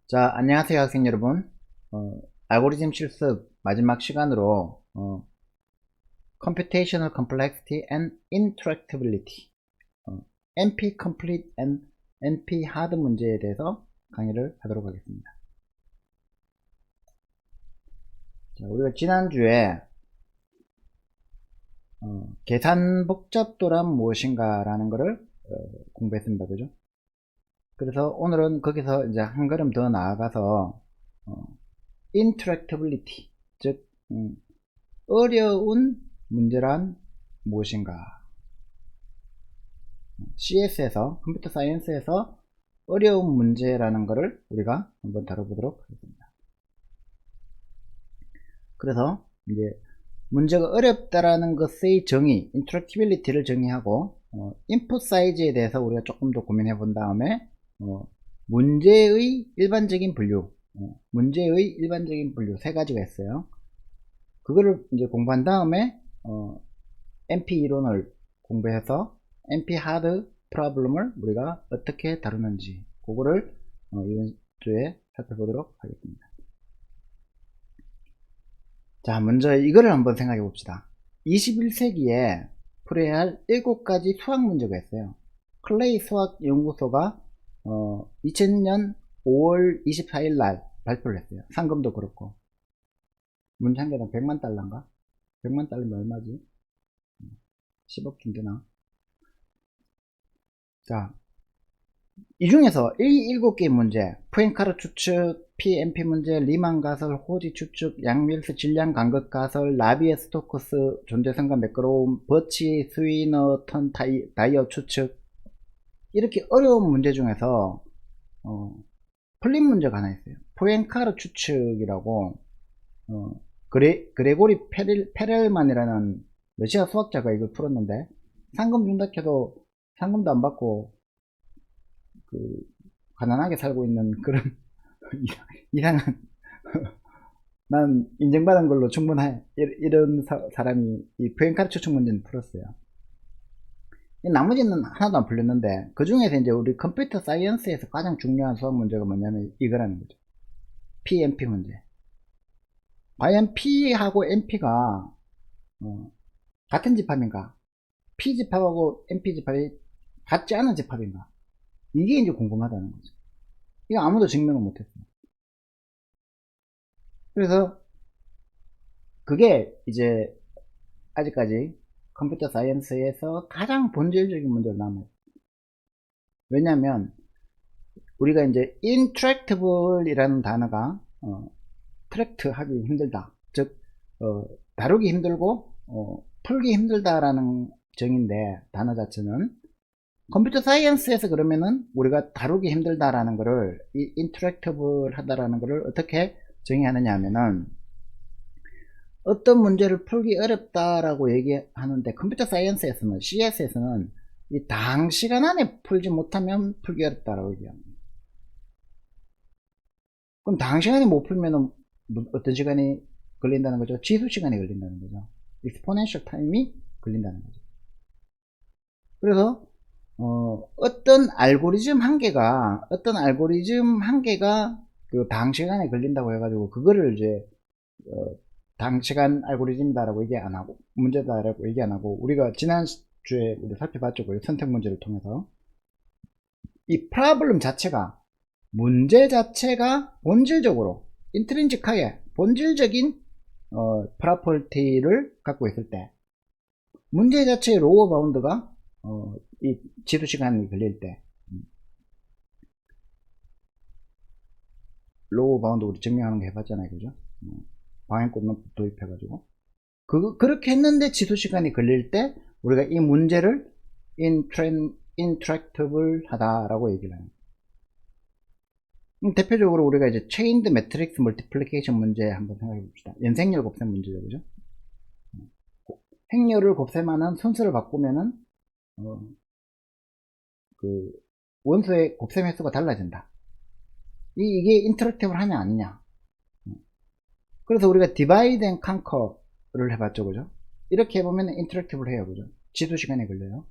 자, 안녕하세요, 학생 여러분. 알고리즘 실습 마지막 시간으로 Computational Complexity and Interactability, NP Complete and NP Hard 문제에 대해서 강의를 하도록 하겠습니다. 자, 우리가 지난주에 계산 복잡도란 무엇인가 라는 것을 공부했습니다. 그죠? 그래서 오늘은 거기서 이제 한 걸음 더 나아가서 Interactability, 즉 어려운 문제란 무엇인가? CS에서, 컴퓨터 사이언스에서 어려운 문제라는 것을 우리가 한번 다뤄보도록 하겠습니다. 그래서 이제 문제가 어렵다라는 것의 정의, 인터랙티빌리티를 정의하고 인풋 사이즈에 대해서 우리가 조금 더 고민해 본 다음에 문제의 일반적인 분류, 세 가지가 있어요. 그거를 이제 공부한 다음에 NP 이론을 공부해서 NP 하드 프로블럼을 우리가 어떻게 다루는지 그거를 이번 주에 살펴보도록 하겠습니다. 자, 먼저 이거를 한번 생각해 봅시다. 21세기에 풀어야 할 7가지 수학 문제가 있어요. 클레이 수학연구소가 2000년 5월 24일 날 발표를 했어요. 상금도 그렇고. 문제 한 개당 100만 달러인가? 100만 달러면 얼마지? 10억 정도나. 자, 이 중에서 이 7개 문제, 푸엔카르 추측, PMP 문제, 리만 가설, 호지 추측, 양밀스 질량 간극 가설, 라비에 스토크스 존재성과 매끄러움, 버치, 스위너턴 다이어 추측, 이렇게 어려운 문제 중에서 풀린 문제가 하나 있어요. 푸엔카르 추측이라고 그레고리 페렐만이라는 러시아 수학자가 이걸 풀었는데 상금 준다 해도 상금도 안 받고 가난하게 살고 있는 그런 이상한 난 인정받은 걸로 충분해 이런 사람이 이 푸엔카르 추측 문제는 풀었어요. 나머지는 하나도 안 풀렸는데 그 중에서 이제 우리 컴퓨터 사이언스에서 가장 중요한 수학 문제가 뭐냐면 이거라는 거죠. PMP 문제. 과연 P하고 NP가 같은 집합인가? P 집합하고 NP 집합이 같지 않은 집합인가? 이게 이제 궁금하다는 거죠. 이거 아무도 증명을 못했어요. 그래서 그게 이제 아직까지 컴퓨터 사이언스에서 가장 본질적인 문제로 남아요. 왜냐하면 우리가 이제 intractable 이라는 단어가 트랙트 하기 힘들다, 즉 다루기 힘들고 풀기 힘들다라는 정의인데, 단어 자체는 컴퓨터 사이언스에서 그러면은 우리가 다루기 힘들다라는 것을 이 인터랙티블 하다라는 것을 어떻게 정의하느냐 하면은, 어떤 문제를 풀기 어렵다라고 얘기하는데 컴퓨터 사이언스에서는, CS에서는 이 단시간 안에 풀지 못하면 풀기 어렵다라고 얘기합니다. 그럼 단시간에 못 풀면은 어떤 시간이 걸린다는 거죠? 지수 시간이 걸린다는 거죠. exponential time이 걸린다는 거죠. 그래서 어떤 알고리즘 한 개가 그 단시간에 걸린다고 해가지고 그거를 이제 단시간 알고리즘이다라고 얘기 안 하고, 문제다라고 얘기 안 하고, 우리가 지난주에 우리 살펴봤죠. 그 선택 문제를 통해서 이 프로블럼 자체가, 문제 자체가 본질적으로 인트린직하게 본질적인 프로퍼티를 갖고 있을 때, 문제 자체의 로어 바운드가 이 지도 시간이 걸릴 때, 로우 바운드 우리 증명하는 거 해봤잖아요. 그죠? 방향권만 도입해가지고. 그렇게 했는데 지도 시간이 걸릴 때, 우리가 이 문제를 intractable 하다라고 얘기를 해요. 대표적으로 우리가 이제 chained matrix multiplication 문제 한번 생각해 봅시다. 연생열 곱셈 문제죠. 그죠? 행렬을 곱셈하는 순서를 바꾸면은, 그 원소의 곱셈 횟수가 달라진다. 이게 인터랙티브를 하냐 아니냐. 그래서 우리가 디바이드 앤 컨커를 해봤죠. 그죠? 이렇게 해보면 인터랙티브를 해요. 그죠? 지도 시간이 걸려요.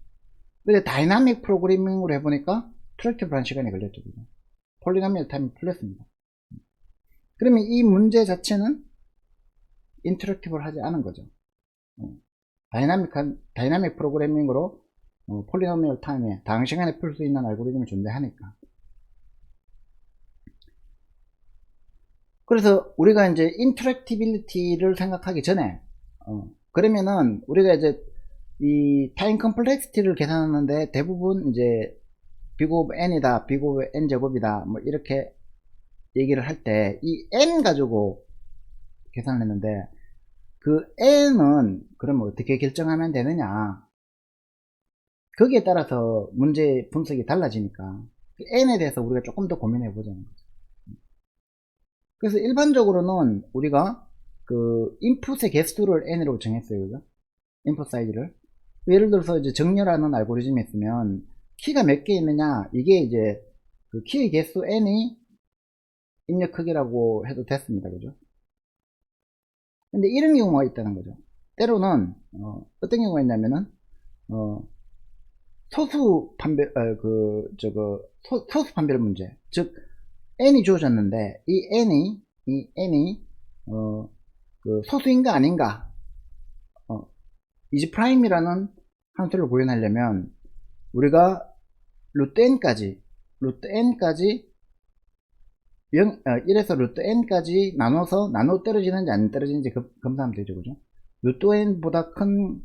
근데 다이나믹 프로그래밍으로 해보니까 트랙티브한 시간이 걸렸죠. 그죠? 폴리노미얼 타임이 풀렸습니다. 그러면 이 문제 자체는 인터랙티브를 하지 않은 거죠. 다이나믹 프로그래밍으로 폴리노미얼 타임에 단시간에 풀 수 있는 알고리즘이 존재하니까. 그래서 우리가 이제 인터랙티빌리티를 생각하기 전에 그러면은 우리가 이제 이 타임 컴플렉시티를 계산하는데 대부분 이제 big n이다, big n 제곱이다, 뭐 이렇게 얘기를 할 때 이 n 가지고 계산을 했는데 그 n은 그러면 어떻게 결정하면 되느냐, 거기에 따라서 문제 분석이 달라지니까 n에 대해서 우리가 조금 더 고민해 보자는 거죠. 그래서 일반적으로는 우리가 그 인풋의 개수를 n으로 정했어요. 그죠? 인풋 사이즈를. 예를 들어서 이제 정렬하는 알고리즘이 있으면 키가 몇 개 있느냐, 이게 이제 그 키의 개수 n이 입력 크기라고 해도 됐습니다. 그죠? 근데 이런 경우가 있다는 거죠. 때로는 어떤 경우가 있냐면은 소수 판별 소수 판별 문제, 즉 n이 주어졌는데 이 n이 그 소수인가 아닌가, 이즈 프라임이라는 함수를 구현하려면 우리가 루트 n까지 1에서 루트 n까지 나눠 떨어지는지 안 떨어지는지 검사하면 되죠. 그죠? 루트 n보다 큰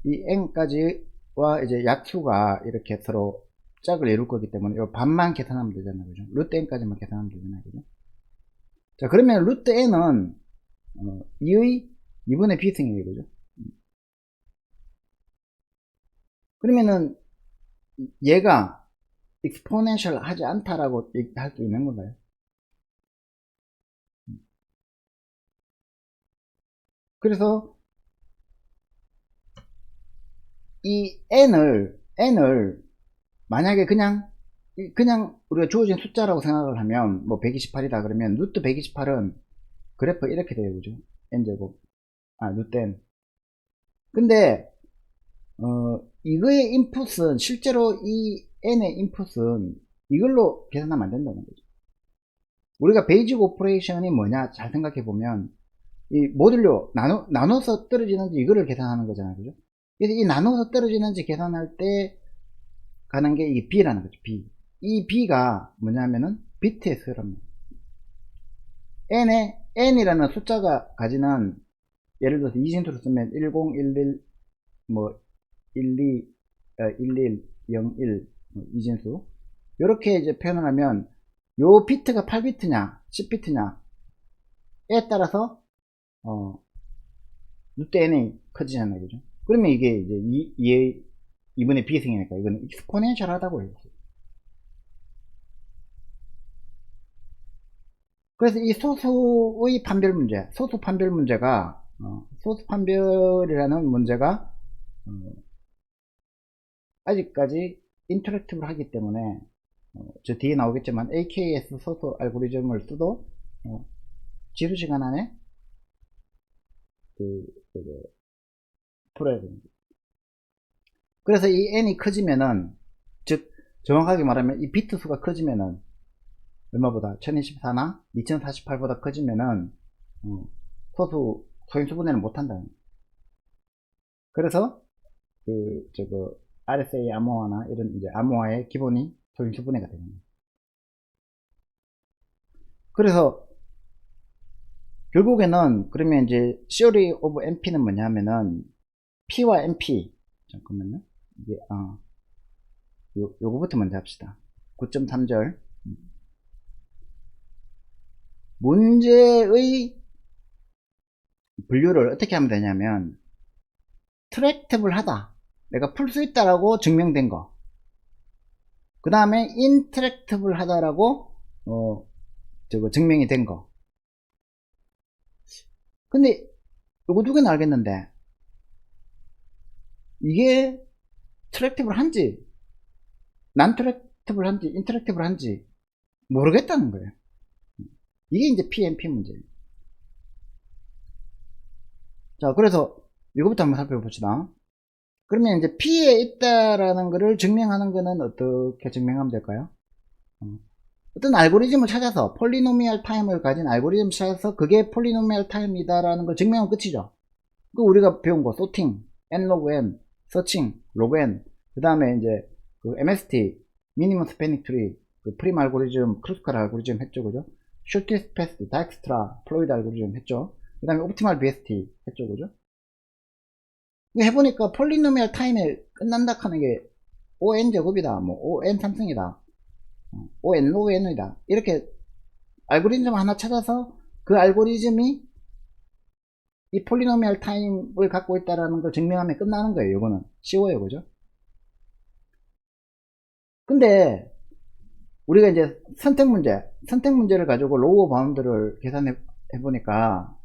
이 n까지와 이제 약수가 이렇게 서로 짝을 이룰 거기 때문에 이 반만 계산하면 되잖아요. 그죠? 루트 n까지만 계산하면 되잖아요. 그죠? 자, 그러면 루트 n은 2분의 b승이에요. 그죠? 그러면은 얘가 exponential 하지 않다라고 할 수 있는 건가요? 그래서 이 n을 만약에 그냥 우리가 주어진 숫자라고 생각을 하면 뭐 128이다 그러면 루트 128은 그래프 이렇게 돼요. 그죠? n제곱 루트 n. 근데 이거의 인풋은 실제로 이 n의 인풋은 이걸로 계산하면 안 된다는 거죠. 우리가 베이직 오퍼레이션이 뭐냐 잘 생각해 보면 이 모듈로 나눠서 떨어지는지 이거를 계산하는 거잖아요. 그죠? 그래서 이 나눠서 떨어지는지 계산할 때 가는 게 이 b라는 거죠. b. 이 b가 뭐냐면은 비트의 수랍니다. n이라는 숫자가 가지는, 예를 들어서 이진수를 쓰면 10, 11, 뭐 12, 11, 01 이진수, 이렇게 이제 표현을 하면 요 비트가 8비트냐 10비트냐에 따라서 루트 n이 커지잖아요. 그죠? 그러면 이게 이제 2분의 b승이니까 이거는 익스포넨셜 하다고 해요. 그래서 이 소수의 판별 문제, 소수 판별이라는 문제가 아직까지 인터랙티브를 하기 때문에 저 뒤에 나오겠지만 AKS 소수 알고리즘을 써도 지수시간 안에 풀어야 됩니다. 그래서 이 n이 커지면은, 즉 정확하게 말하면 이 비트 수가 커지면은 얼마보다 1024나 2048보다 커지면은 소인수분해를 못한다. 그래서 RSA 암호화나 이런 이제 암호화의 기본이 소인수분해가 됩니다. 그래서 결국에는 그러면 이제 Theory of NP는 뭐냐면은 P와 NP, 잠깐만요. 이게 요거부터 먼저 합시다. 9.3절. 문제의 분류를 어떻게 하면 되냐면 트랙터블 하다, 내가 풀 수 있다라고 증명된 거, 그 다음에 인트랙터블 하다라고 증명이 된 거. 근데 요거 두 개는 알겠는데 이게 트랙터블 한지 난 트랙터블 한지 인터랙터블 한지 모르겠다는 거예요. 이게 이제 PMP 문제예요. 자, 그래서 이거부터 한번 살펴봅시다. 그러면 이제 P에 있다라는 것을 증명하는 거는 어떻게 증명하면 될까요? 어떤 알고리즘을 찾아서 폴리노미얼 타임을 가진 알고리즘을 찾아서 그게 폴리노미얼 타임이다라는 걸 증명하면 끝이죠. 그 우리가 배운 거 소팅, n log n, 서칭, log n, 그 다음에 이제 그 MST, 미니멈 스패닝 트리, 그 프림 알고리즘, 크루스칼 알고리즘 했죠, 그죠? 숏리스트 패스트, 다익스트라, 플로이드 알고리즘 했죠. 그 다음에 옵티멀 BST 했죠, 그죠? 이거 해보니까 폴리노미얼 타임에 끝난다 하는 게 ON 제곱이다, 뭐 ON 삼승이다, ON log n이다. 이렇게 알고리즘 하나 찾아서 그 알고리즘이 이 폴리노미얼 타임을 갖고 있다라는 걸 증명하면 끝나는 거예요. 이거는 쉬워요, 그죠? 근데 우리가 이제 선택 문제를 가지고 로우 바운드를 계산해 보니까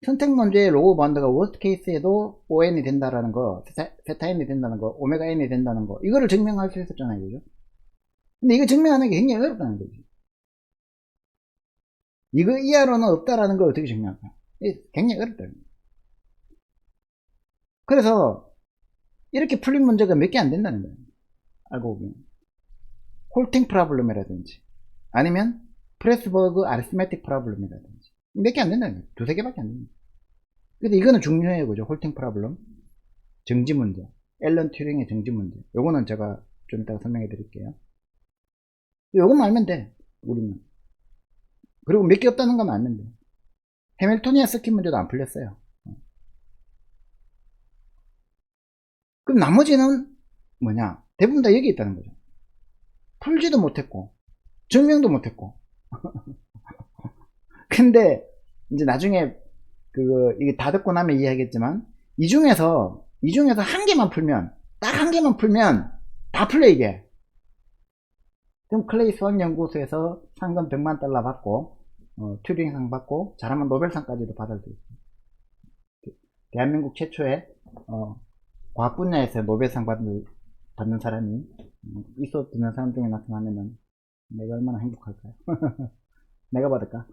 선택 문제의 로우 바운드가 워스트 케이스에도 ON이 된다라는 거, 세타 n이 된다는 거, 오메가 n이 된다는 거, 이거를 증명할 수 있었잖아요, 그죠? 근데 이거 증명하는 게 굉장히 어렵다는 거지. 이거 이하로는 없다라는 걸 어떻게 증명할까? 이게 굉장히 어렵다. 그래서 이렇게 풀린 문제가 몇 개 안 된다는 거예요. 알고 보면. 홀팅 프로블럼이라든지 아니면 프레스버그 아리스메틱 프로블럼이라든지 몇 개 안 된다는 거예요. 두세 개밖에 안 됩니다. 근데 이거는 중요해요, 그죠? 홀팅 프로블럼, 정지 문제, 앨런 튜링의 정지 문제. 요거는 제가 좀 이따가 설명해 드릴게요. 요것만 알면 돼, 우리는. 그리고 몇 개 없다는 것만 알면 돼. 해밀토니안 서킷 문제도 안 풀렸어요. 그럼 나머지는 뭐냐? 대부분 다 여기 있다는 거죠. 풀지도 못했고 증명도 못했고. 근데 이제 나중에 이게 다 듣고 나면 이해하겠지만 이 중에서 한 개만 풀면, 딱 한 개만 풀면 다 풀려 이게. 그럼 클레이 수학 연구소에서 상금 100만 달러 받고 튜링상 받고 잘하면 노벨상까지도 받을 수 있어요. 대한민국 최초의 과학 분야에서 노벨상 받는 사람이 있어 듣는 사람 중에 나타나면은 내가 얼마나 행복할까요? 내가 받을까?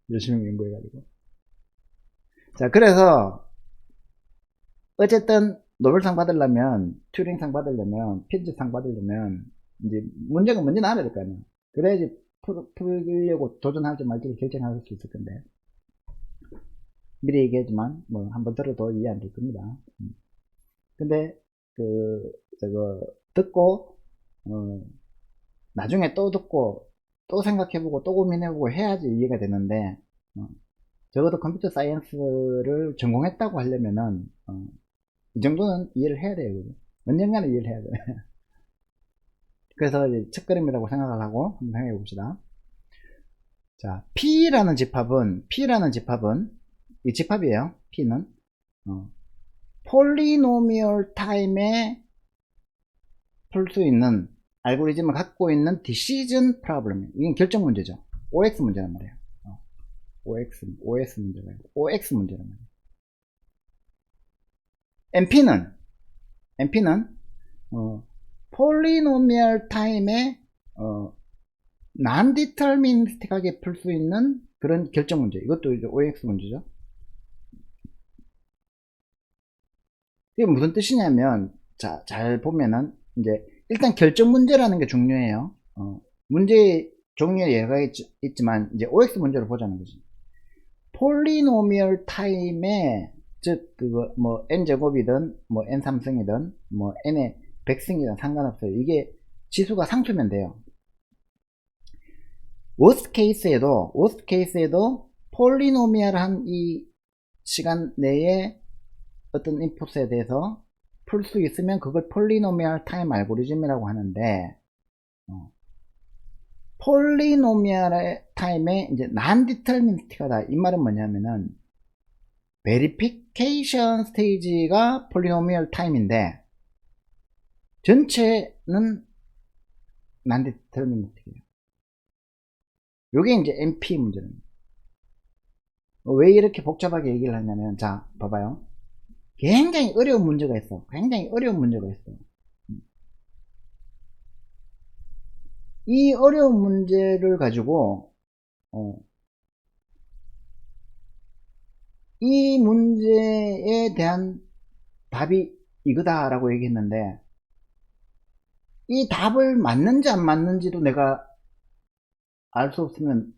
열심히 연구해가지고. 자, 그래서 어쨌든 노벨상 받으려면, 튜링상 받으려면, 피즈상 받으려면 이제 문제가 뭔지는 알아야 될 거 아니야. 그래야지 풀려고 도전할지 말지를 결정할 수 있을 건데, 미리 얘기하지만 뭐 한번 들어도 이해 안 될 겁니다. 근데 저거 듣고 나중에 또 듣고 또 생각해보고 또 고민해보고 해야지 이해가 되는데, 적어도 컴퓨터 사이언스를 전공했다고 하려면은 이 정도는 이해를 해야 돼요, 그죠? 언젠가는 이해를 해야 돼. 그래서 이제 첫걸음이라고 생각을 하고 한번 생각해 봅시다. 자, P라는 집합은 이 집합이에요. P는 폴리노미얼 타임에 풀 수 있는 알고리즘을 갖고 있는 decision problem. 이건 결정 문제죠. OX 문제란 말이에요. OS 문제가 아니고 OX 문제란 말이에요. NP는 폴리노미얼 타임에 난디터미니스틱하게 풀 수 있는 그런 결정 문제. 이것도 이제 OX 문제죠. 이게 무슨 뜻이냐면, 자, 잘 보면은 이제 일단 결정 문제라는 게 중요해요. 문제 종류의 예가 있지만 이제 OX 문제를 보자는 거지. 폴리노미얼 타임에, 즉 그거 뭐 n 제곱이든 뭐 n 삼승이든 뭐 n의 백승이든 상관없어요. 이게 지수가 상수면 돼요. 워스트 케이스에도 폴리노미얼한 이 시간 내에 어떤 인풋에 대해서 풀 수 있으면 그걸 폴리노미얼 타임 알고리즘이라고 하는데, 폴리노미얼 타임에 이제 난디터미니스틱하다, 이 말은 뭐냐면은 베리피케이션 스테이지가 폴리노미얼 타임인데 전체는 난디터미니스틱해요. 요게 이제 NP 문제입니다. 왜 이렇게 복잡하게 얘기를 하냐면, 자, 봐봐요. 굉장히 어려운 문제가 있어. 이 어려운 문제를 가지고 이 문제에 대한 답이 이거다라고 얘기했는데, 이 답을 맞는지 안 맞는지도 내가 알 수 없으면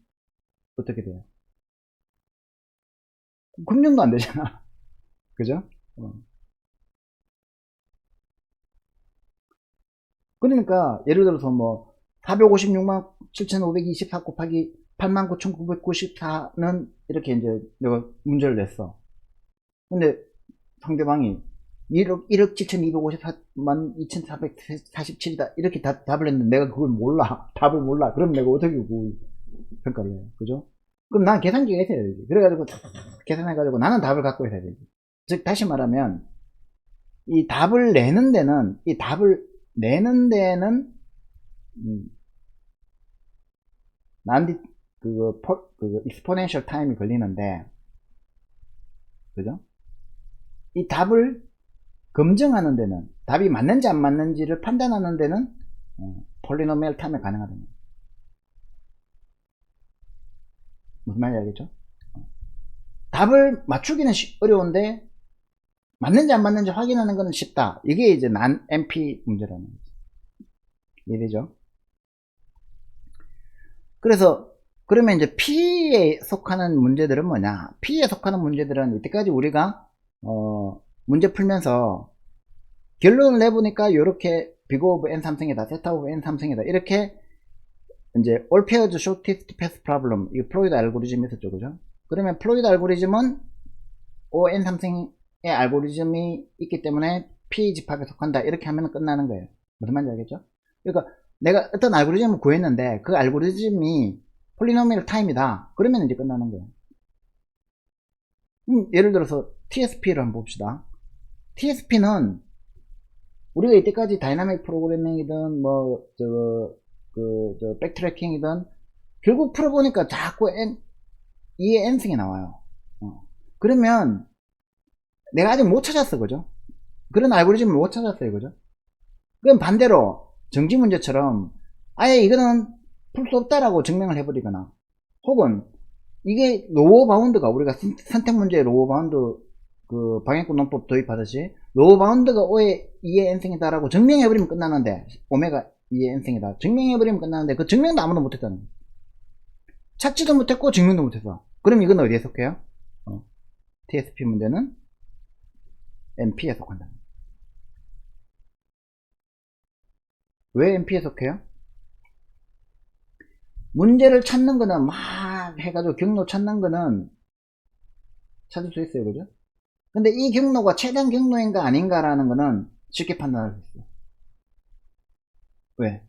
어떻게 돼요? 검증도 안 되잖아. 그죠? 그러니까 예를 들어서 뭐 456만 7,524 곱하기 89,994는 이렇게 이제 내가 문제를 냈어. 근데 상대방이 1억 7,254만 2,447이다 이렇게 답을 했는데 내가 그걸 몰라. 답을 몰라. 그럼 내가 어떻게 그 평가를 해? 그죠? 그럼 난 계산기가 있어야 되지. 그래가지고 계산해가지고 나는 답을 갖고 있어야 되지. 즉 다시 말하면 이 답을 내는 데는 음, 난디 그 익스포넨셜 타임이 걸리는데 그죠? 이 답을 검증하는 데는 답이 맞는지 안 맞는지를 판단하는 데는 폴리노미얼 타임이 가능하다. 무슨 말인지 알겠죠? 답을 맞추기는 어려운데 맞는지 안 맞는지 확인하는 것은 쉽다. 이게 이제 난 NP 문제라는 거죠. 이해되죠? 그래서 그러면 이제 P에 속하는 문제들은 뭐냐? P에 속하는 문제들은 이때까지 우리가 문제 풀면서 결론을 내보니까 이렇게 big of n 삼성이다, theta of n 삼성이다 이렇게 이제 all pairs shortest path problem 이 플로이드 알고리즘이 있었죠, 그죠? 그러면 플로이드 알고리즘은 ON 삼성의 알고리즘이 있기 때문에 P 집합에 속한다 이렇게 하면 끝나는 거예요. 무슨 말인지 알겠죠? 그러니까 내가 어떤 알고리즘을 구했는데 그 알고리즘이 폴리노미얼 타임이다 그러면 이제 끝나는 거예요. 예를 들어서 TSP를 한번 봅시다. TSP는 우리가 이때까지 다이나믹 프로그래밍이든 백트래킹이든 결국 풀어보니까 자꾸 2의 n승이 나와요. 그러면 내가 아직 못 찾았어, 그죠? 그런 알고리즘을 못 찾았어요, 그죠? 그럼 반대로 정지 문제처럼 아예 이거는 풀 수 없다라고 증명을 해버리거나 혹은 이게 로우 바운드가 우리가 선택 문제의 로우 바운드 그 방향권 논법 도입하듯이 로우 바운드가 5의 2의 n승이다라고 증명해버리면 끝나는데 오메가 2의 n승이다 증명해버리면 끝나는데 그 증명도 아무도 못했다는 거예요. 찾지도 못했고 증명도 못했어. 그럼 이건 어디에 속해요? TSP 문제는 NP에 속한다. 왜 NP에 속해요? 문제를 찾는 거는 막 해가지고 경로 찾는 거는 찾을 수 있어요, 그죠? 근데 이 경로가 최단 경로인가 아닌가라는 거는 쉽게 판단할 수 있어요. 왜?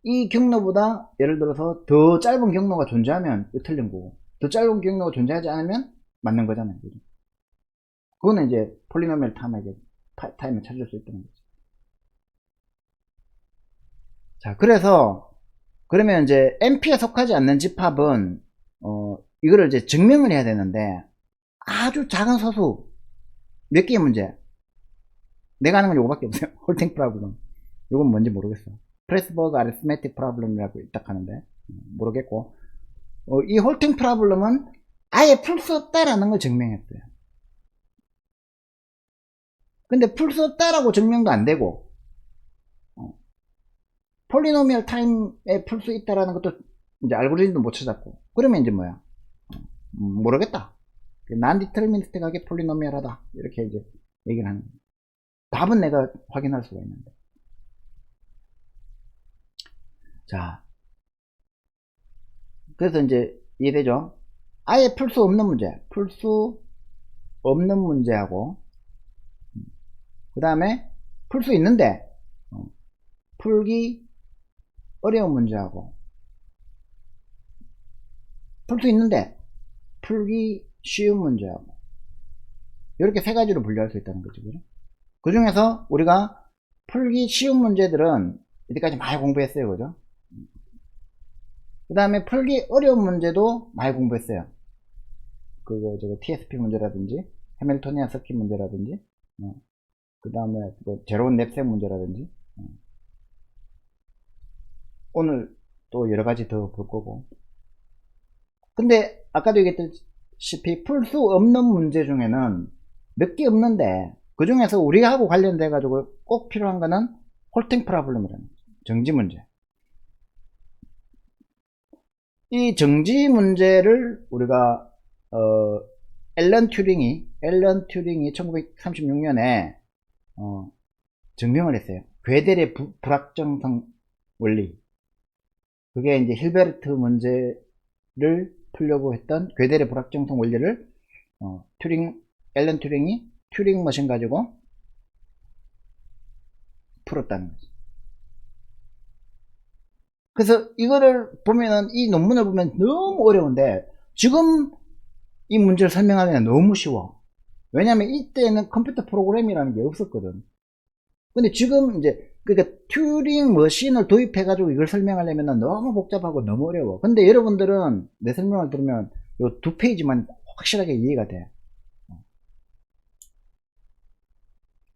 이 경로보다 예를 들어서 더 짧은 경로가 존재하면 틀린 거고 더 짧은 경로가 존재하지 않으면 맞는 거잖아요, 그죠? 그거는 이제 폴리노미얼 타임을 찾을 수 있다는 거죠. 자, 그래서 그러면 이제 NP에 속하지 않는 집합은 이거를 이제 증명을 해야 되는데 아주 작은 소수 몇 개의 문제 내가 하는 건 요거밖에 없어요. 홀팅 프로블럼 이건 뭔지 모르겠어. 프레스버그 아리스메틱 프로블럼이라고 딱 하는데 모르겠고 이 홀팅 프로블럼은 아예 풀 수 없다라는 걸 증명했어요. 근데 풀 수 없다라고 증명도 안 되고 폴리노미얼 타임에 풀 수 있다라는 것도 이제 알고리즘도 못 찾았고 그러면 이제 뭐야 모르겠다. 난디터미니스틱하게 폴리노미얼하다 이렇게 이제 얘기를 하는 거예요. 답은 내가 확인할 수가 있는데. 자, 그래서 이제 이해되죠? 아예 풀 수 없는 문제, 풀 수 없는 문제하고 그 다음에 풀 수 있는데 풀기 어려운 문제하고 풀 수 있는데 풀기 쉬운 문제하고 이렇게 세 가지로 분류할 수 있다는 거죠. 그 중에서 우리가 풀기 쉬운 문제들은 이때까지 많이 공부했어요, 그죠? 그 다음에 풀기 어려운 문제도 많이 공부했어요. 저거 TSP 문제라든지 해밀토니안 서킷 문제라든지 그 다음에 제로운 냅색 문제라든지 오늘 또 여러가지 더 볼 거고. 근데 아까도 얘기했다시피 풀 수 없는 문제 중에는 몇 개 없는데 그 중에서 우리하고 관련돼 가지고 꼭 필요한 거는 홀팅 프로블럼이라는 거죠. 정지 문제. 이 정지 문제를 우리가 앨런 튜링이 1936년에 증명을 했어요. 괴델의 불확정성 원리. 그게 이제 힐베르트 문제를 풀려고 했던 괴델의 불확정성 원리를 앨런 튜링이 튜링 머신 가지고 풀었다는 거죠. 그래서 이거를 보면은, 이 논문을 보면 너무 어려운데 지금 이 문제를 설명하기는 너무 쉬워. 왜냐면 이때는 컴퓨터 프로그램이라는 게 없었거든. 근데 지금 이제 그러니까 튜링 머신을 도입해 가지고 이걸 설명하려면 너무 복잡하고 너무 어려워. 근데 여러분들은 내 설명을 들으면 요 2페이지만 확실하게 이해가 돼.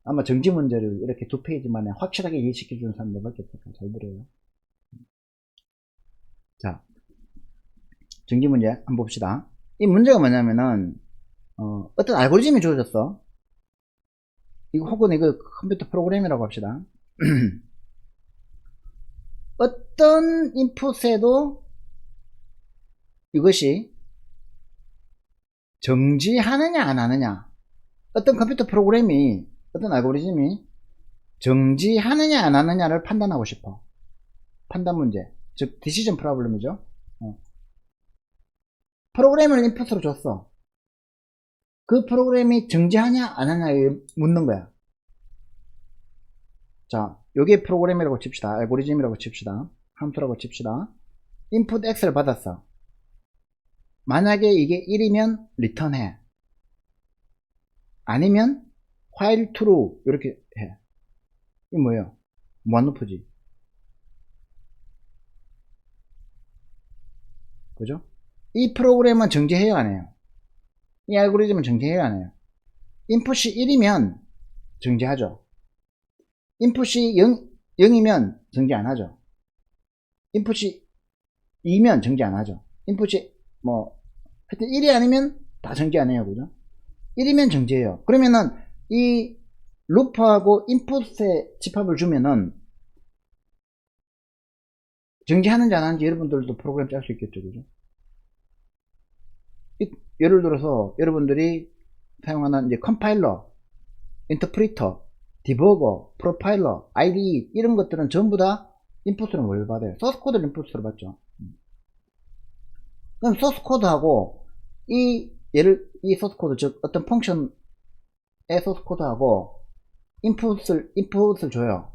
아마 정지 문제를 이렇게 2페이지만에 확실하게 이해시켜 주는 사람들밖에 없을까. 잘 들어요. 자, 정지 문제 한번 봅시다. 이 문제가 뭐냐면은 어떤 알고리즘이 주어졌어. 이거 혹은 이거 컴퓨터 프로그램이라고 합시다. 어떤 인풋에도 이것이 정지하느냐 안 하느냐, 어떤 컴퓨터 프로그램이, 어떤 알고리즘이 정지하느냐 안 하느냐를 판단하고 싶어. 판단 문제, 즉 디시전 프로블럼이죠. 프로그램을 인풋으로 줬어. 그 프로그램이 정지하냐 안 하냐에 묻는 거야. 자, 요게 프로그램이라고 칩시다. 알고리즘이라고 칩시다. 함수라고 칩시다. 인풋 X를 받았어. 만약에 이게 1이면 리턴해. 아니면 while true 이렇게 해. 이게 뭐예요? 무한루프지. 그죠? 이 프로그램은 정지해요 안 해요? 이 알고리즘은 정지해요 안 해요? 인풋이 1이면 정지하죠. 인풋이 0이면 정지 안 하죠. 인풋이 2면 정지 안 하죠. 인풋이 하여튼 1이 아니면 다 정지 안 해요. 그죠? 1이면 정지해요. 그러면은 이 루프하고 인풋에 집합을 주면은 정지하는지 안 하는지 여러분들도 프로그램 짤 수 있겠죠. 그죠? 예를 들어서 여러분들이 사용하는 이제 컴파일러, 인터프리터, 디버거, 프로파일러, IDE 이런 것들은 전부 다 인풋으로 뭘 받아요? 소스 코드를 인풋으로 받죠. 그럼 소스 코드하고 이 소스 코드, 즉 어떤 펑션의 소스 코드하고 인풋을 줘요.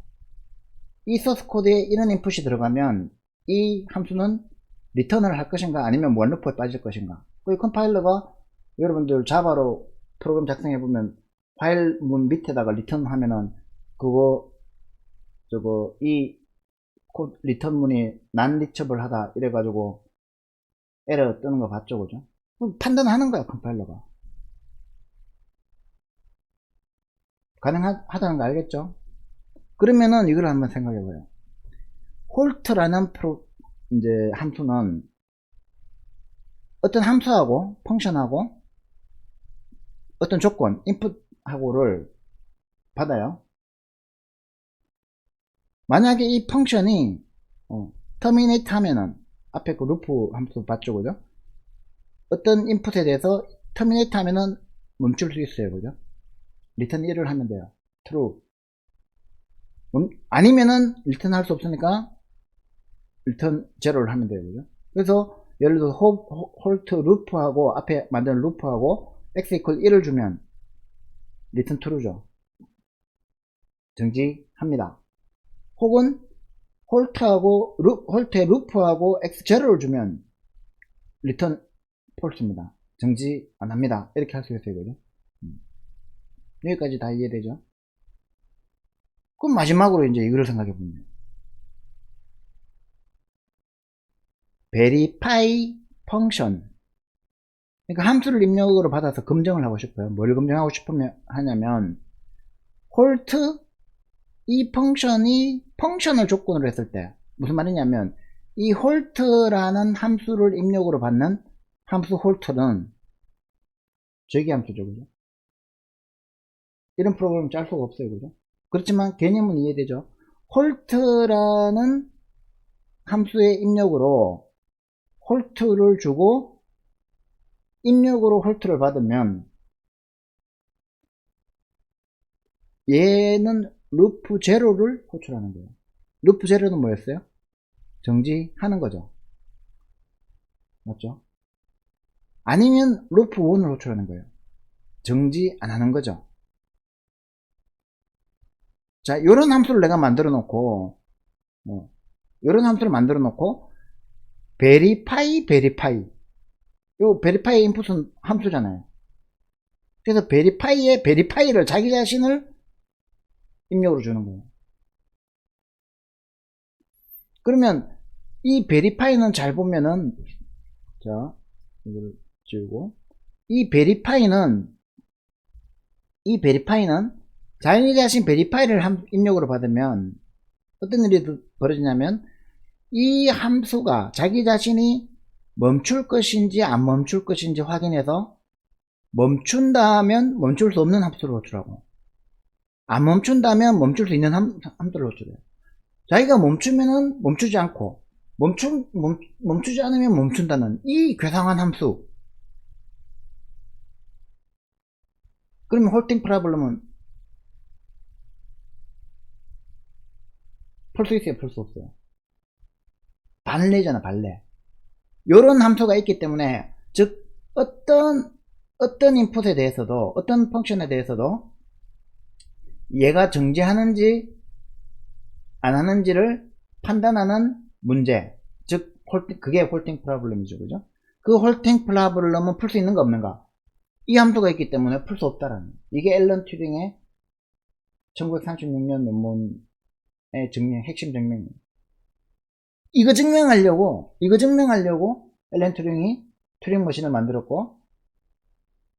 이 소스 코드에 이런 인풋이 들어가면 이 함수는 리턴을 할 것인가 아니면 원루프에 빠질 것인가. 그 컴파일러가 여러분들 자바로 프로그램 작성해 보면 파일 문 밑에다가 리턴 하면은 이 리턴 문이 난 리처블 하다 이래가지고 에러 뜨는 거 봤죠. 그죠? 판단하는 거야 컴파일러가. 가능하다는 거 알겠죠? 그러면은 이걸 한번 생각해 봐요. 홀트라는 이제 함수는 어떤 함수하고 펑션하고 어떤 조건 인풋하고를 받아요. 만약에 이 펑션이 terminate 하면은 앞에 그 루프 함수 봤죠. 그죠? 어떤 인풋에 대해서 terminate 하면은 멈출 수 있어요. 그죠? return 1을 하면 돼요. true. 아니면은 return 할 수 없으니까 return 0를 하면 돼요. 그죠? 그래서 예를 들어서 hold 루프하고 앞에 만든 루프하고 x equal 1을 주면 return true죠. 정지합니다. 혹은 홀트의 루프하고 x 0를 주면 return false입니다. 정지 안 합니다. 이렇게 할 수 있어요. 그죠? 여기까지 다 이해되죠? 그럼 마지막으로 이제 이거를 생각해 보면 verify function, 그러니까 함수를 입력으로 받아서 검증을 하고 싶어요. 뭘 검증하고 싶으면 하냐면 홀트 이 펑션이 펑션을 조건으로 했을 때 무슨 말이냐면 이 홀트라는 함수를 입력으로 받는 함수 홀트는 저기 함수죠. 그죠? 이런 프로그램 짤 수가 없어요. 그죠? 그렇지만 개념은 이해되죠? 홀트라는 함수의 입력으로 홀트를 주고 입력으로 홀트를 받으면 얘는 루프 제로를 호출하는 거예요. 루프 제로는 뭐였어요? 정지하는 거죠. 맞죠? 아니면 루프 1을 호출하는 거예요. 정지 안 하는 거죠. 자, 요런 함수를 내가 만들어 놓고 요런 함수를 만들어 놓고 verify 요 verify 인풋은 함수잖아요. 그래서 verify의 verify를 자기 자신을 입력으로 주는 거예요. 그러면 이 verify는 잘 보면은, 자, 이걸 지우고, 이 verify는 자기 자신 verify를 입력으로 받으면 어떤 일이 벌어지냐면 이 함수가 자기 자신이 멈출 것인지 안 멈출 것인지 확인해서 멈춘다면 멈출 수 없는 함수를 호출하고 안 멈춘다면 멈출 수 있는 함수를 호출해요. 자기가 멈추면은 멈추지 않고 멈추지 않으면 멈춘다는 이 괴상한 함수. 그러면 홀팅 프로블럼은 풀 수 있어요, 풀 수 없어요? 발레잖아, 발레. 요런 함수가 있기 때문에, 즉 어떤 인풋에 대해서도, 어떤 펑션에 대해서도 얘가 정지하는지 안 하는지를 판단하는 문제, 즉 그게 홀팅 프로블럼이죠. 그죠? 그 홀팅 프로블럼은 풀 수 있는가 없는가? 이 함수가 있기 때문에 풀 수 없다라는, 이게 앨런 튜링의 1936년 논문의 핵심 증명이에요. 이거 증명하려고 앨런 튜링이 튜링 머신을 만들었고,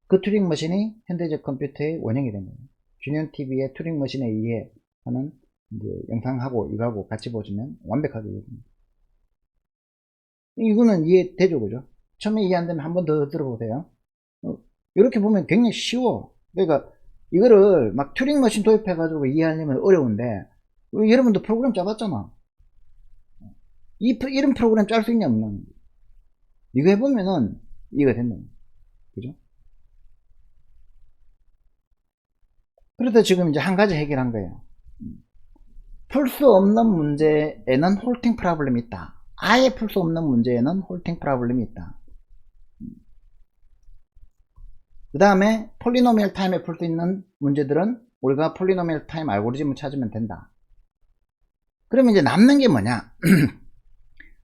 그 튜링 머신이 현대적 컴퓨터의 원형이 된 거예요. 균형 TV의 튜링 머신에 의해 하는 이제 영상하고 이거하고 같이 보시면 완벽하게 이해됩니다. 이거는 이해되죠, 그죠? 처음에 이해 안 되면 한 번 더 들어보세요. 이렇게 보면 굉장히 쉬워. 그러니까 이거를 막 튜링 머신 도입해가지고 이해하려면 어려운데, 여러분도 프로그램 짜봤잖아. 이런 프로그램 짤 수 있냐 없냐. 이거 해보면은 이해가 된다. 그죠? 그래서 지금 이제 한 가지 해결한 거예요. 풀 수 없는 문제에는 홀팅 프로블럼이 있다. 아예 풀 수 없는 문제에는 홀팅 프로블럼이 있다. 그 다음에 폴리노미얼 타임에 풀 수 있는 문제들은 우리가 폴리노미얼 타임 알고리즘을 찾으면 된다. 그러면 이제 남는 게 뭐냐?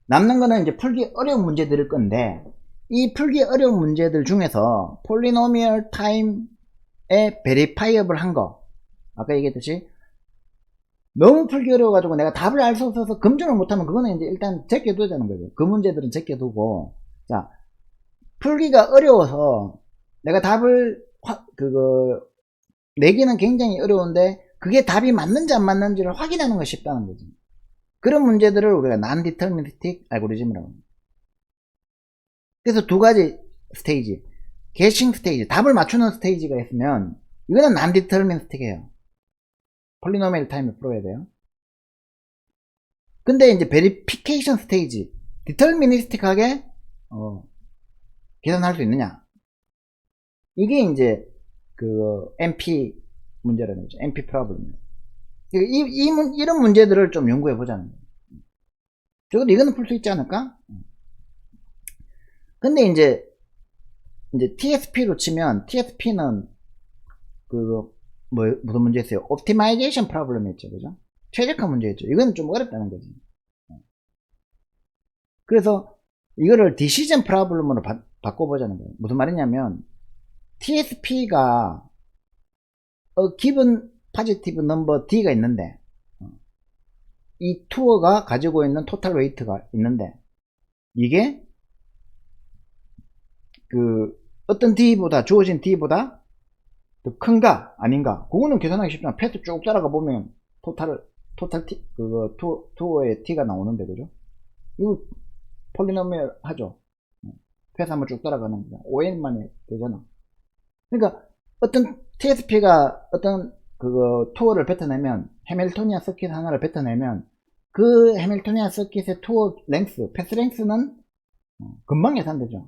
남는 거는 이제 풀기 어려운 문제들일 건데, 이 풀기 어려운 문제들 중에서 폴리노미얼 타임에 베리파이어블 한 거, 아까 얘기했듯이 너무 풀기 어려워가지고 내가 답을 알 수 없어서 검증을 못하면 그거는 이제 일단 제껴두자는 거죠. 그 문제들은 제껴두고, 자, 풀기가 어려워서 내가 답을 내기는 굉장히 어려운데 그게 답이 맞는지 안 맞는지를 확인하는 것이 쉽다는 거죠. 그런 문제들을 우리가 non-deterministic 알고리즘이라고 합니다. 그래서 두 가지 스테이지, 게싱 스테이지, 답을 맞추는 스테이지가 있으면 이거는 non-deterministic이에요. 폴리노미얼 타임을 풀어야 돼요. 근데 이제 베리피케이션 스테이지, 디터미니스틱하게 계산할 수 있느냐, 이게 이제 그 NP 문제라는 거죠. NP 프로블럼. 이런 문제들을 좀 연구해 보자는 거예요. 적어도 이거는 풀 수 있지 않을까? 근데 이제 TSP로 치면, TSP는 무슨 문제였어요? 옵티마이제이션 프로블럼이었죠. 그죠? 최적화 문제였죠. 이거는 좀 어렵다는 거지. 그래서 이거를 디시전 프로블럼으로 바꿔보자는 거예요. 무슨 말이냐면, TSP가 given positive number D가 있는데, 이 투어가 가지고 있는 토탈 웨이트가 있는데, 이게 어떤 D보다, 주어진 D보다 더 큰가 아닌가, 그거는 계산하기 쉽잖아. 패스 쭉 따라가 보면 토탈 T, 투어의 T가 나오는데, 그죠? 이거 폴리노미얼 하죠. 패스 한번 쭉 따라가는 거야. ON만이 되잖아. 그러니까 어떤 TSP가 어떤 그거 투어를 뱉어내면, 해밀토니안 서킷 하나를 뱉어내면 그 해밀토니안 서킷의 투어 랭스, 패스 랭스는 금방 계산되죠.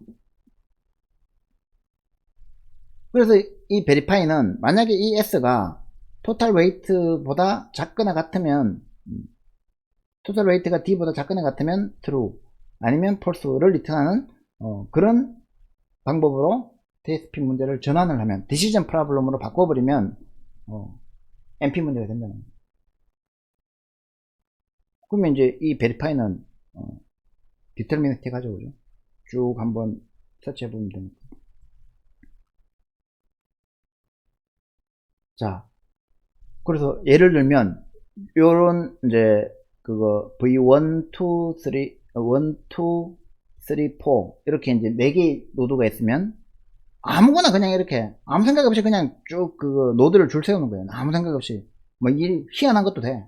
그래서 이 베리파이는 만약에 이 S가 토탈 웨이트보다 작거나 같으면, 토탈 웨이트가 D보다 작거나 같으면 true, 아니면 false를 리턴하는 그런 방법으로 TSP 문제를 전환을 하면, 디시전 프로블럼으로 바꿔버리면 NP 문제가 된다는 거예요. 그러면 이제 이 베리파이는 디터미니스틱 하죠, 그죠? 쭉 한번 서치해 보면 됩니다. 자, 그래서 예를 들면 요런 이제 그거 V1, 2, 3, 1, 2, 3, 4 이렇게 이제 4개의 노드가 있으면 아무거나 그냥 이렇게 아무 생각 없이 그냥 쭉 그 노드를 줄 세우는 거예요. 아무 생각 없이. 뭐 희한한 것도 돼.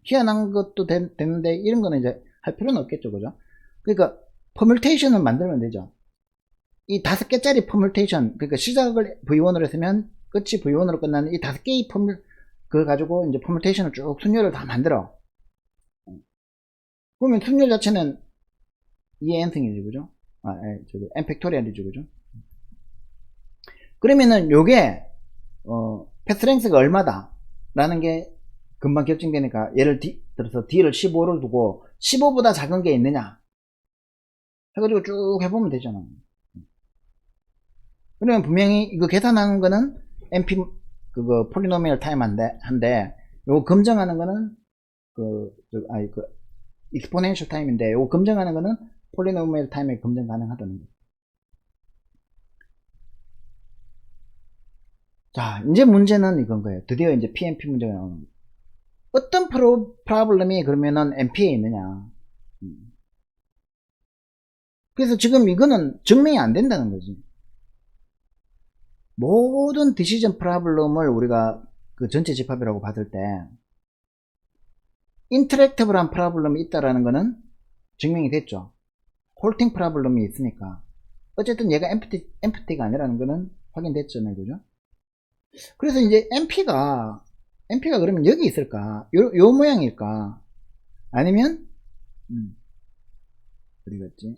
희한한 것도 되는데 이런 거는 이제 할 필요는 없겠죠, 그죠? 그러니까 퍼뮤테이션을 만들면 되죠. 이 5개짜리 퍼뮤테이션, 그러니까 시작을 V1으로 했으면 끝이 V1으로 끝나는 이 5개의 그걸 가지고 이제 퍼뮤테이션을 쭉 순열을 다 만들어. 그러면 순열 자체는 2n승이지, 그죠? n 팩토리얼이죠, 그죠? 그러면은 요게 패스랭스가 얼마다 라는 게 금방 결정되니까, 예를 들어서 D를 15를 두고 15보다 작은 게 있느냐 해가지고 쭉 해보면 되잖아. 그러면 분명히 이거 계산하는 거는 NP 그거 폴리노미얼 타임 한데 요거 검증하는 거는 익스포넨셜 타임인데, 요거 검증하는 거는 폴리노미얼 타임에 검증 가능하다는 거. 자, 이제 문제는 이건 거예요. 드디어 이제 PNP 문제가 나오는 거예요. 어떤 프로블럼이 그러면은 NP에 있느냐. 그래서 지금 이거는 증명이 안 된다는 거지. 모든 디시전 프로블럼을 우리가 그 전체 집합이라고 봤을 때 인터랙티브한 프로블럼이 있다라는 거는 증명이 됐죠. 홀팅 프로블럼이 있으니까. 어쨌든 얘가 엠프티가 아니라는 거는 확인됐잖아요, 그죠? 그래서 이제 NP가 그러면 여기 있을까? 요 모양일까? 아니면 어디 갔지?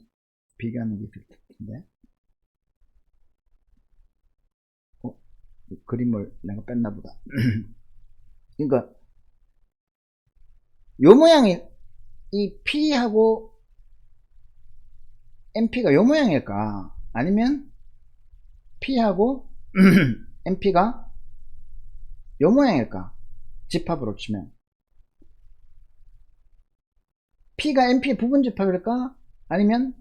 비교하는 게 있을 텐데. 그림을 내가 뺐나 보다. 그러니까 요 모양이, 이 P하고 NP가 요 모양일까? 아니면 P하고 NP가 요 모양일까? 집합으로 치면 P가 NP의 부분 집합일까? 아니면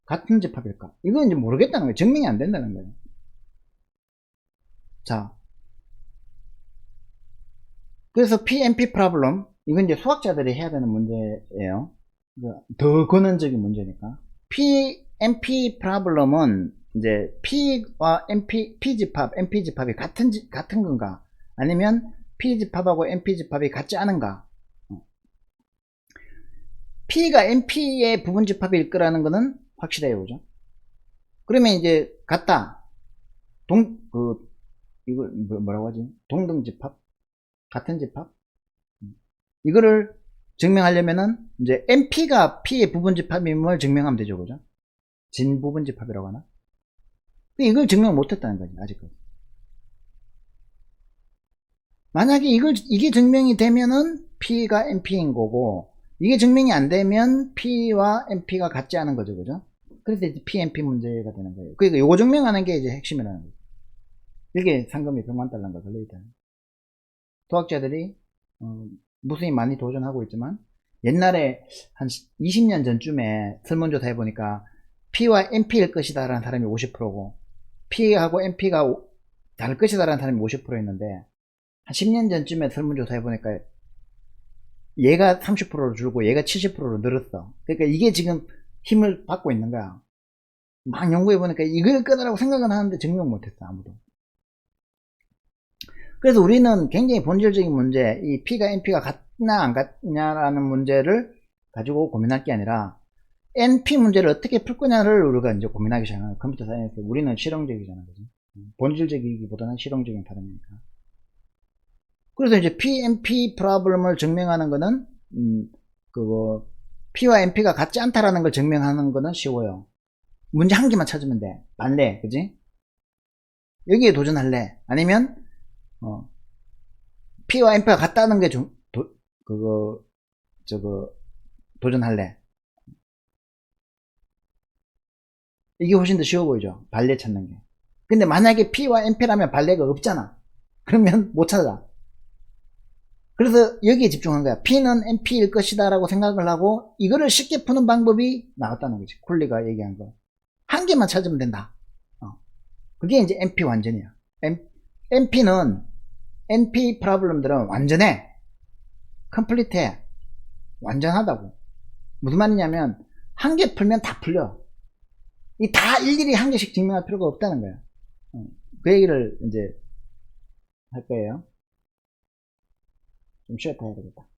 같은 집합일까? 이건 이제 모르겠다는 거예요. 증명이 안 된다는 거예요. 자, 그래서 PNP 프로블럼, 이건 이제 수학자들이 해야 되는 문제예요. 더 근원적인 문제니까. PNP 프로블럼은 이제 P와 P 집합, NP 집합이 같은 건가? 아니면 P 집합하고 NP 집합이 같지 않은가? P가 NP의 부분 집합일 거라는 거는 확실해요, 그죠? 그러면 이제 같다. 이걸 뭐라고 하지? 동등 집합? 같은 집합? 이거를 증명하려면은 이제 NP가 P의 부분 집합임을 증명하면 되죠, 그죠? 진 부분 집합이라고 하나? 이걸 증명 못했다는 거지, 아직까지. 만약에 이게 증명이 되면은 P가 NP인 거고, 이게 증명이 안 되면 P와 NP가 같지 않은 거죠, 그죠? 그래서 이제 PNP 문제가 되는 거예요. 그러니까 이거 증명하는 게 이제 핵심이라는 거죠. 이게 상금이 100만 달러인가 걸려있다. 수학자들이 무수히 많이 도전하고 있지만, 옛날에 한 20년 전쯤에 설문조사 해보니까 P와 NP일 것이다 라는 사람이 50%고 P하고 NP가 다를 것이다 라는 사람이 50%였는데, 한 10년 전쯤에 설문조사 해보니까 얘가 30%로 줄고 얘가 70%로 늘었어. 그러니까 이게 지금 힘을 받고 있는 거야. 막 연구해보니까 이걸 끊으라고 생각은 하는데 증명 못했어, 아무도. 그래서 우리는 굉장히 본질적인 문제, 이 P가 NP가 같냐 안 같냐라는 문제를 가지고 고민할 게 아니라 NP 문제를 어떻게 풀 거냐를 우리가 이제 고민하기 시작하는 컴퓨터 사이언스. 우리는 실용적이잖아, 그지? 본질적이기보다는 실용적인 발음이니까. 그래서 이제 PMP 프로블럼을 증명하는 거는 그거 P와 MP가 같지 않다라는 걸 증명하는 거는 쉬워요. 문제 한 개만 찾으면 돼. 발레, 그지? 여기에 도전할래? 아니면 P와 MP가 같다는 게 도전할래? 이게 훨씬 더 쉬워 보이죠? 발레 찾는 게. 근데 만약에 P와 MP라면 발레가 없잖아. 그러면 못 찾아. 그래서 여기에 집중한 거야. P는 MP일 것이다 라고 생각을 하고 이거를 쉽게 푸는 방법이 나왔다는 거지. 쿨리가 얘기한 거. 한 개만 찾으면 된다. 그게 이제 MP 완전이야. MP는 NP 프로블럼들은 완전해. 컴플리트해. 완전하다고. 무슨 말이냐면 한 개 풀면 다 풀려. 이 다 일일이 한 개씩 증명할 필요가 없다는 거야. 그 얘기를 이제 할 거예요. 좀 쉬었다 해야 되겠다.